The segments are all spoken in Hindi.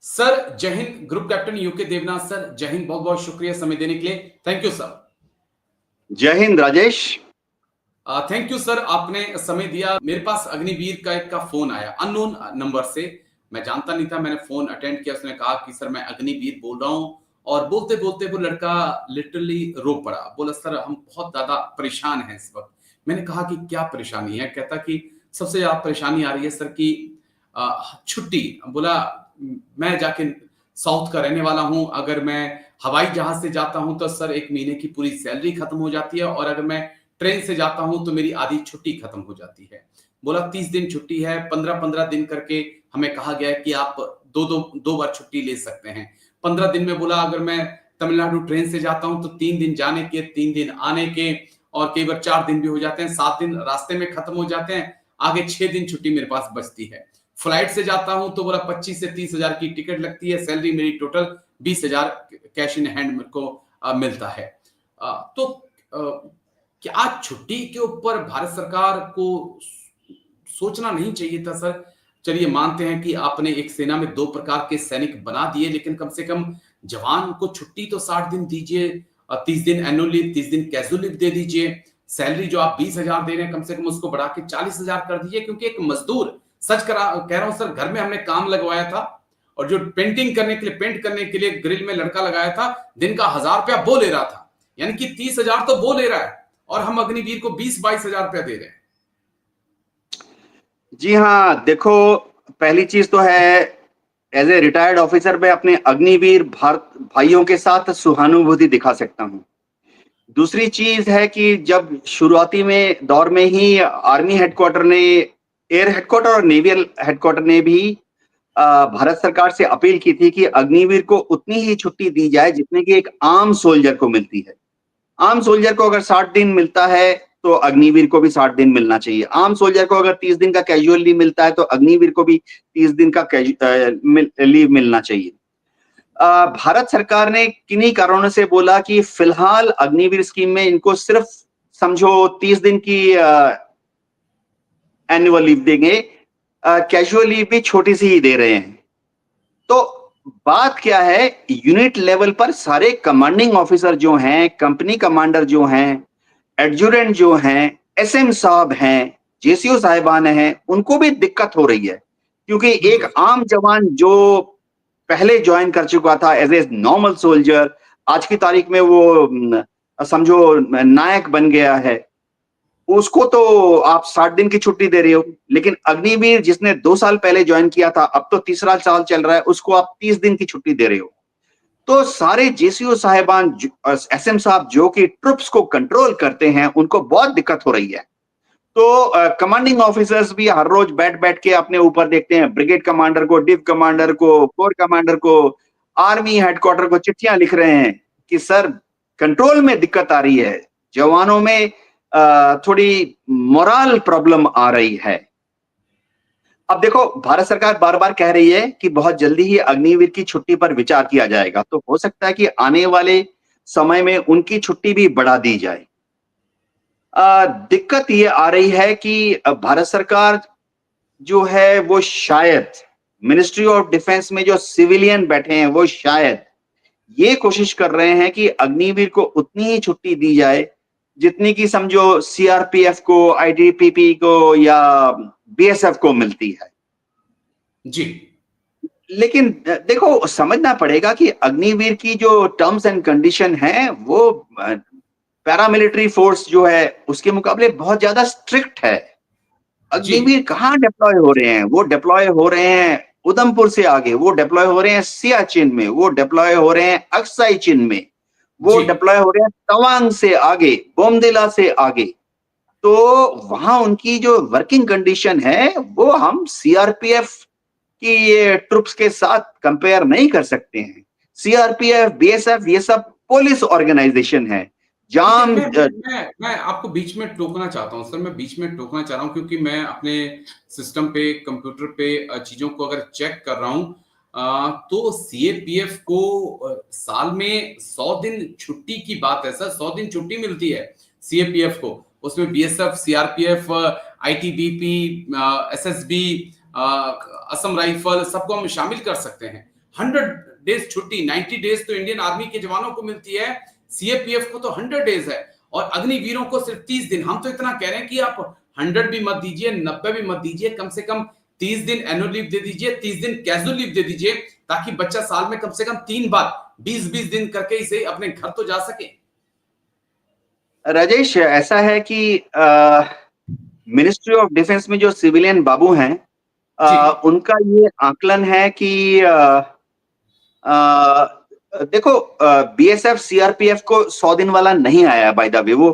सर जय हिंद। Group captain UK Devnath sir, जय हिंद। बहुत बहुत शुक्रिया समय देने के लिए। Thank you sir. जय हिंद राजेश। थैंक यू सर, आपने समय दिया। मेरे पास अग्निवीर का एक का फोन आया अननोन नंबर से। मैं जानता नहीं था, मैंने फोन अटेंड किया। उसने कहा कि सर मैं अग्निवीर बोल रहा हूँ। और बोलते बोलते वो लड़का लिटरली रो पड़ा। बोला सर हम बहुत ज्यादा परेशान हैं इस वक्त। मैंने कहा कि क्या परेशानी है? कहता कि सबसे ज्यादा परेशानी आ रही है सर की छुट्टी। बोला मैं जाके साउथ का रहने वाला हूं, अगर मैं हवाई जहाज से जाता हूं तो सर एक महीने की पूरी सैलरी खत्म हो जाती है, और अगर मैं ट्रेन से जाता हूं तो मेरी आधी छुट्टी खत्म हो जाती है। बोला 30 दिन छुट्टी है, 15-15 दिन करके हमें कहा गया है कि आप दो बार छुट्टी ले सकते हैं 15 दिन में। बोला अगर मैं तमिलनाडु ट्रेन से जाता हूं तो 3 दिन जाने के, 3 दिन आने के, और कई बार 4 दिन भी हो जाते हैं, 7 दिन रास्ते में खत्म हो जाते हैं। आगे 6 दिन छुट्टी मेरे पास बचती है। फ्लाइट से जाता हूं तो बोला 25 से 30 हजार की टिकट लगती है, सैलरी मेरी टोटल 20 हजार कैश इन हैंड मेरे को मिलता है। तो क्या छुट्टी के ऊपर भारत सरकार को सोचना नहीं चाहिए था सर? चलिए मानते हैं कि आपने एक सेना में 2 प्रकार के सैनिक बना दिए, लेकिन कम से कम जवान को छुट्टी तो 60 दिन दीजिए। 30 दिन एनुअल लीव, 30 दिन कैजुअल लीव दे दीजिए। सैलरी जो आप 20 हजार दे रहे हैं, कम से कम उसको बढ़ा के 40 हजार कर दीजिए। क्योंकि एक मजदूर, सच कह रहा हूं सर, घर में हमने काम लगवाया था, और जो पेंटिंग करने के लिए, पेंट करने के लिए ग्रिल में लड़का लगाया था, दिन का 1000 रुपया वो ले रहा था। यानी कि 30 हजार तो वो ले रहा है, और हम अग्निवीर को 20-22 हजार रुपया दे रहे हैं। जी हाँ, देखो, पहली चीज तो है, एज ए रिटायर्ड ऑफिसर मैं अपने अग्निवीर भारत भाइयों के साथ सहानुभूति दिखा सकता हूँ। दूसरी चीज है कि जब शुरुआती में दौर में ही आर्मी हेडक्वार्टर ने, एयर हेडक्वार्टर और नेवियल हेडक्वार्टर ने भी भारत सरकार से अपील की थी कि अग्निवीर को उतनी ही छुट्टी दी जाए जितने की एक आम सोल्जर को मिलती है। आम सोल्जर को अगर 60 दिन मिलता है तो अग्निवीर को भी 60 दिन मिलना चाहिए। आम सोल्जर को अगर 30 दिन का कैजुअल लीव मिलता है तो अग्निवीर को भी 30 दिन का लीव मिलना चाहिए। भारत सरकार ने किन्हीं कारणों से बोला कि फिलहाल अग्निवीर स्कीम में इनको सिर्फ समझो 30 दिन की एनुअल लीव देंगे, कैजुअल लीव भी छोटी सी ही दे रहे हैं। तो बात क्या है, यूनिट लेवल पर सारे कमांडिंग ऑफिसर जो हैं, कंपनी कमांडर जो हैं, एडजुटेंट जो हैं, एसएम साहब हैं, जेसीओ साहिबान हैं, उनको भी दिक्कत हो रही है। क्योंकि एक आम जवान जो पहले ज्वाइन कर चुका था एज ए नॉर्मल सोल्जर, आज की तारीख में वो समझो नायक बन गया है, उसको तो आप 60 दिन की छुट्टी दे रहे हो। लेकिन अग्निवीर जिसने 2 साल पहले ज्वाइन किया था, अब तो तीसरा साल चल रहा है, उसको आप 30 दिन की छुट्टी दे रहे हो। तो सारे जेसीओ साहिबान, एसएम साहब जो कि ट्रुप्स को कंट्रोल करते हैं, उनको बहुत दिक्कत हो रही है। तो कमांडिंग ऑफिसर्स भी हर रोज बैठ बैठ के अपने ऊपर देखते हैं, ब्रिगेड कमांडर को, डिव कमांडर को, कोर कमांडर को, आर्मी हेडक्वार्टर को चिट्ठियां लिख रहे हैं कि सर कंट्रोल में दिक्कत आ रही है, जवानों में थोड़ी मोरल प्रॉब्लम आ रही है। अब देखो, भारत सरकार बार बार कह रही है कि बहुत जल्दी ही अग्निवीर की छुट्टी पर विचार किया जाएगा, तो हो सकता है कि आने वाले समय में उनकी छुट्टी भी बढ़ा दी जाए। दिक्कत ये आ रही है कि भारत सरकार जो है वो शायद मिनिस्ट्री ऑफ डिफेंस में जो सिविलियन बैठे हैं वो शायद ये कोशिश कर रहे हैं कि अग्निवीर को उतनी ही छुट्टी दी जाए जितनी की समझो सीआरपीएफ को, आईटीबीपी को या बीएसएफ को मिलती है। जी, लेकिन देखो, समझना पड़ेगा कि अग्निवीर की जो टर्म्स एंड कंडीशन है वो पैरामिलिट्री फोर्स जो है उसके मुकाबले बहुत ज्यादा स्ट्रिक्ट है। जी, अग्निवीर कहाँ डिप्लॉय हो रहे हैं? वो डिप्लॉय हो रहे हैं उधमपुर से आगे, वो डिप्लॉय हो रहे हैं सियाचिन में, वो डिप्लॉय हो रहे हैं अक्साई चिन में, वो जी। डिप्लॉय हो रहे हैं तवांग से आगे, बोमदिला से आगे। तो वहां उनकी जो वर्किंग कंडीशन है वो हम सीआरपीएफ की ये ट्रुप्स के साथ कंपेयर नहीं कर सकते हैं। सीआरपीएफ, बीएसएफ ये सब पुलिस ऑर्गेनाइजेशन है। देखिए, जाम मैं आपको बीच में टोकना चाहता हूँ सर। मैं बीच में टोकना चाह रहा हूँ क्योंकि मैं अपने सिस्टम पे, कंप्यूटर पे चीजों को अगर चेक कर रहा हूँ, तो सीएपीएफ को साल में 100 दिन छुट्टी की बात है सर। 100 दिन छुट्टी मिलती है सीएपीएफ को। उसमें BSF, CRPF, ITBP, SSB, Assam rifle, सबको हम शामिल कर सकते हैं। 100 डेज छुट्टी, 90 डेज तो इंडियन आर्मी के जवानों को मिलती है, सीएपीएफ को तो 100 डेज है, और अग्निवीरों को सिर्फ 30 दिन। हम तो इतना कह रहे हैं कि आप 100 भी मत दीजिए, 90 भी मत दीजिए, कम से कम 30 दिन एनुअल लीव दे दीजिए, 30 दिन कैजुअल लीव दे दीजिए, ताकि बच्चा साल में कम से कम 3 बार 20-20 दिन करके इसे अपने घर तो जा सके। राजेश, ऐसा है कि मिनिस्ट्री ऑफ डिफेंस में जो सिविलियन बाबू हैं, जी। उनका ये आकलन है कि देखो, बीएसएफ सीआरपीएफ को 100 दिन वाला नहीं आया बाय द वे। वो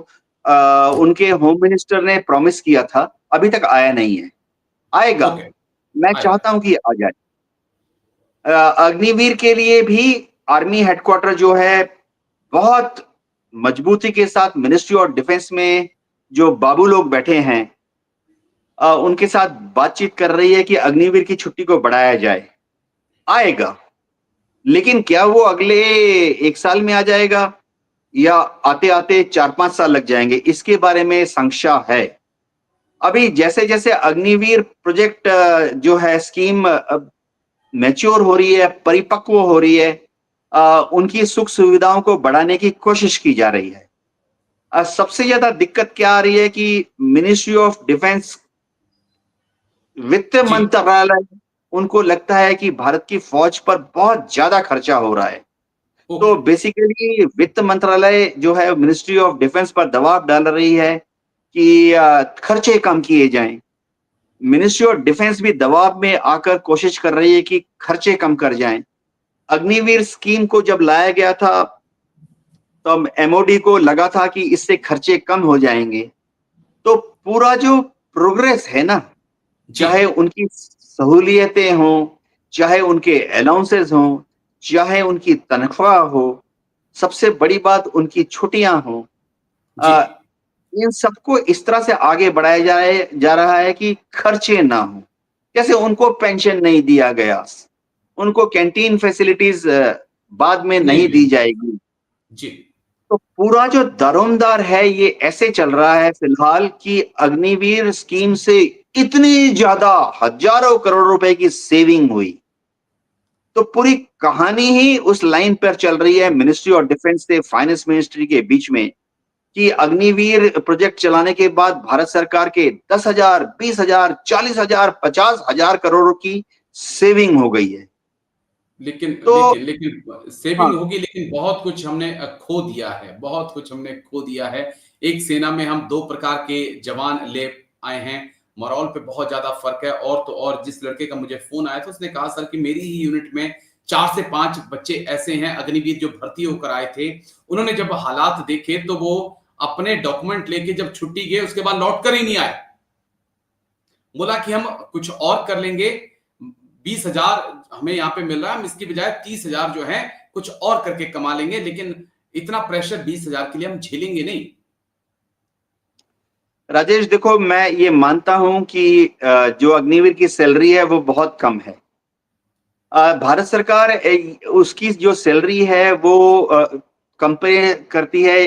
उनके होम मिनिस्टर ने प्रॉमिस किया था, अभी तक आया नहीं है। आएगा, ओके, मैं आएगा। चाहता हूं कि आ जाए। अग्निवीर के लिए भी आर्मी हेडक्वार्टर जो है, बहुत मजबूती के साथ मिनिस्ट्री ऑफ डिफेंस में जो बाबू लोग बैठे हैं, उनके साथ बातचीत कर रही है कि अग्निवीर की छुट्टी को बढ़ाया जाए। आएगा, लेकिन क्या वो अगले 1 साल में आ जाएगा या आते आते 4-5 साल लग जाएंगे, इसके बारे में संशय है। अभी जैसे जैसे अग्निवीर प्रोजेक्ट जो है स्कीम मैच्योर हो रही है, परिपक्व हो रही है, उनकी सुख सुविधाओं को बढ़ाने की कोशिश की जा रही है। सबसे ज्यादा दिक्कत क्या आ रही है कि मिनिस्ट्री ऑफ डिफेंस, वित्त जी। मंत्रालय, उनको लगता है कि भारत की फौज पर बहुत ज्यादा खर्चा हो रहा है। तो ओके। बेसिकली वित्त मंत्रालय जो है मिनिस्ट्री ऑफ डिफेंस पर दबाव डाल रही है कि खर्चे कम किए जाएं। मिनिस्ट्री ऑफ डिफेंस भी दबाव में आकर कोशिश कर रही है कि खर्चे कम कर जाएं। अग्निवीर स्कीम को जब लाया गया था, तो एमओडी को लगा था कि इससे खर्चे कम हो जाएंगे। तो पूरा जो प्रोग्रेस है ना, जी। चाहे उनकी सहूलियतें हों, चाहे उनके अलाउंसेस हों, चाहे उनकी तनख्वाह हो, सबसे बड़ी बात उनकी छुट्टियां हों, जी। इन सबको इस तरह से आगे बढ़ाया जा रहा है कि खर्चे ना हो। जैसे उनको पेंशन नहीं दिया गया, उनको कैंटीन फैसिलिटीज बाद में नहीं नहीं दी मिली। जाएगी। जी। तो पूरा जो दारोमदार है, ये ऐसे चल रहा है फिलहाल कि अग्निवीर स्कीम से इतनी ज्यादा हजारों करोड़ रुपए की सेविंग हुई। तो पूरी कहानी ही उस लाइन पर चल रही है मिनिस्ट्री ऑफ डिफेंस से फाइनेंस मिनिस्ट्री के बीच में, कि अग्निवीर प्रोजेक्ट चलाने के बाद भारत सरकार के 10,000, 20,000, 40,000, 50,000 करोड़ की सेविंग हो गई है। लेकिन तो लेकिन लेकिन सेविंग हाँ, होगी, लेकिन बहुत कुछ हमने खो दिया है, बहुत कुछ हमने खो दिया है। एक सेना में हम 2 प्रकार के जवान ले आए हैं, मोरल पे बहुत ज्यादा फर्क है। और तो और, जिस लड़के का मुझे फोन आया था उसने कहा सर कि मेरी ही यूनिट में 4 से 5 बच्चे ऐसे हैं अग्निवीर जो भर्ती होकर आए थे। उन्होंने जब हालात देखे तो वो अपने डॉक्यूमेंट लेके जब छुट्टी गए उसके बाद लौट कर ही नहीं आए। बोला कि हम कुछ और कर लेंगे, 20,000 हमें यहाँ पे मिल रहा है, हम इसकी बजाय 30,000 जो है कुछ और करके कमा लेंगे, लेकिन इतना प्रेशर 20,000 के लिए हम झेलेंगे नहीं। राजेश, देखो, मैं ये मानता हूं कि जो अग्निवीर की सैलरी है वो बहुत कम है। भारत सरकार उसकी जो सैलरी है वो कंपेयर करती है,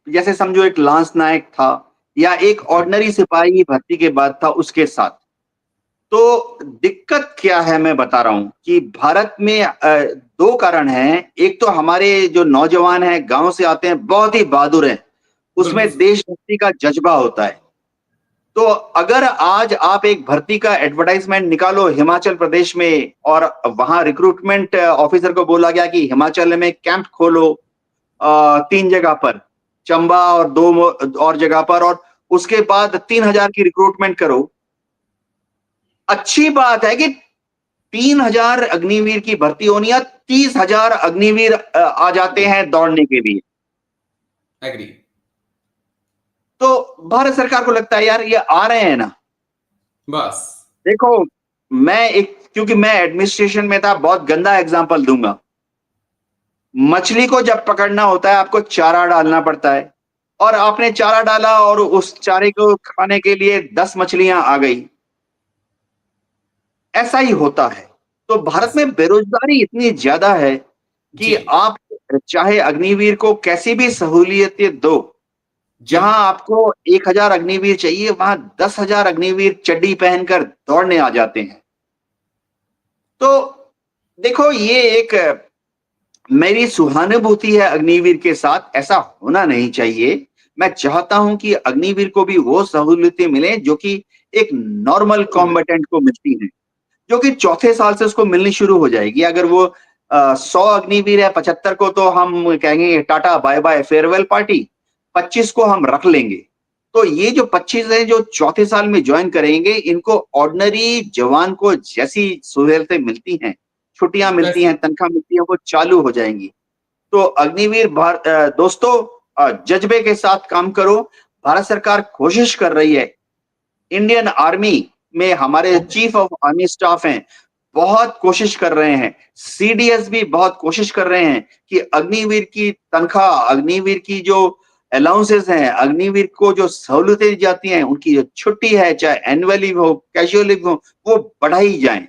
जैसे समझो एक लांस नायक था या एक ऑर्डिनरी सिपाही भर्ती के बाद था, उसके साथ। तो दिक्कत क्या है, मैं बता रहा हूं कि भारत में 2 कारण हैं। एक तो हमारे जो नौजवान हैं, गांव से आते हैं, बहुत ही बहादुर हैं, उसमें बिल्कुल सर। देशभक्ति का जज्बा होता है। तो अगर आज आप एक भर्ती का एडवर्टाइजमेंट निकालो हिमाचल प्रदेश में, और वहां रिक्रूटमेंट ऑफिसर को बोला गया कि हिमाचल में कैंप खोलो 3 जगह पर, चंबा और 2 और जगह पर, और उसके बाद 3,000 की रिक्रूटमेंट करो। अच्छी बात है कि 3,000 अग्निवीर की भर्ती होनी है, 30,000 अग्निवीर आ जाते हैं दौड़ने के लिए। एग्री। तो भारत सरकार को लगता है यार ये आ रहे हैं ना। बस। देखो, क्योंकि मैं एडमिनिस्ट्रेशन में था, बहुत गंदा एग्जांपल दूंगा। मछली को जब पकड़ना होता है, आपको चारा डालना पड़ता है, और आपने चारा डाला और उस चारे को खाने के लिए 10 मछलियां आ गई। ऐसा ही होता है। तो भारत ऐसा। में बेरोजगारी इतनी ज्यादा है कि जी। आप चाहे अग्निवीर को कैसी भी सहूलियतें दो, जी। जहां आपको 1,000 अग्निवीर चाहिए, वहां 10,000 अग्निवीर चड्डी पहनकर दौड़ने आ जाते हैं। तो देखो, ये एक मेरी सहानुभूति है अग्निवीर के साथ, ऐसा होना नहीं चाहिए। मैं चाहता हूं कि अग्निवीर को भी वो सहूलियतें मिले जो कि एक नॉर्मल कॉम्बेटेंट को मिलती हैं, जो कि चौथे साल से उसको मिलनी शुरू हो जाएगी। अगर वो 100 अग्निवीर है, 75 को तो हम कहेंगे tata bye bye farewell party, 25 को हम रख लेंगे। तो ये जो 25 हैं जो चौथे साल में ज्वाइन करेंगे, इनको ऑर्डिनरी जवान को जैसी सहूलियतें मिलती हैं, छुट्टियां मिलती हैं, तनख्वाह मिलती है, वो चालू हो जाएंगी। तो अग्निवीर दोस्तों, जज्बे के साथ काम करो। भारत सरकार कोशिश कर रही है। इंडियन आर्मी में हमारे चीफ ऑफ आर्मी स्टाफ हैं, बहुत कोशिश कर रहे हैं। सीडीएस भी बहुत कोशिश कर रहे हैं कि अग्निवीर की तनख्वाह, अग्निवीर की जो अलाउंसेस हैं, अग्निवीर को जो सहूलतें दी जाती हैं, उनकी जो छुट्टी है, चाहे एनुअल लीव हो, कैजुअल लीव हो, वो बढ़ाई जाए।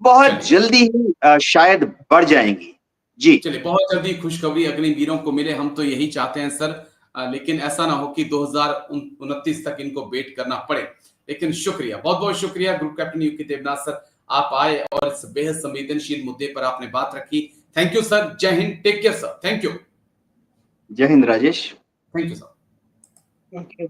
बहुत चलिए जल्दी ही शायद बढ़ जाएंगी। जी। चलिए, बहुत जल्दी खुशखबरी अग्निवीरों को मिले, हम तो यही चाहते हैं सर। लेकिन ऐसा ना हो कि 2029 तक इनको वेट करना पड़े। लेकिन शुक्रिया, बहुत बहुत शुक्रिया group captain UK Devnath sir, आप आए और इस बेहद संवेदनशील मुद्दे पर आपने बात रखी। थैंक यू सर, जय हिंद, take care sir, thank you. जय हिंद Rajesh. Thank you sir. Thank you.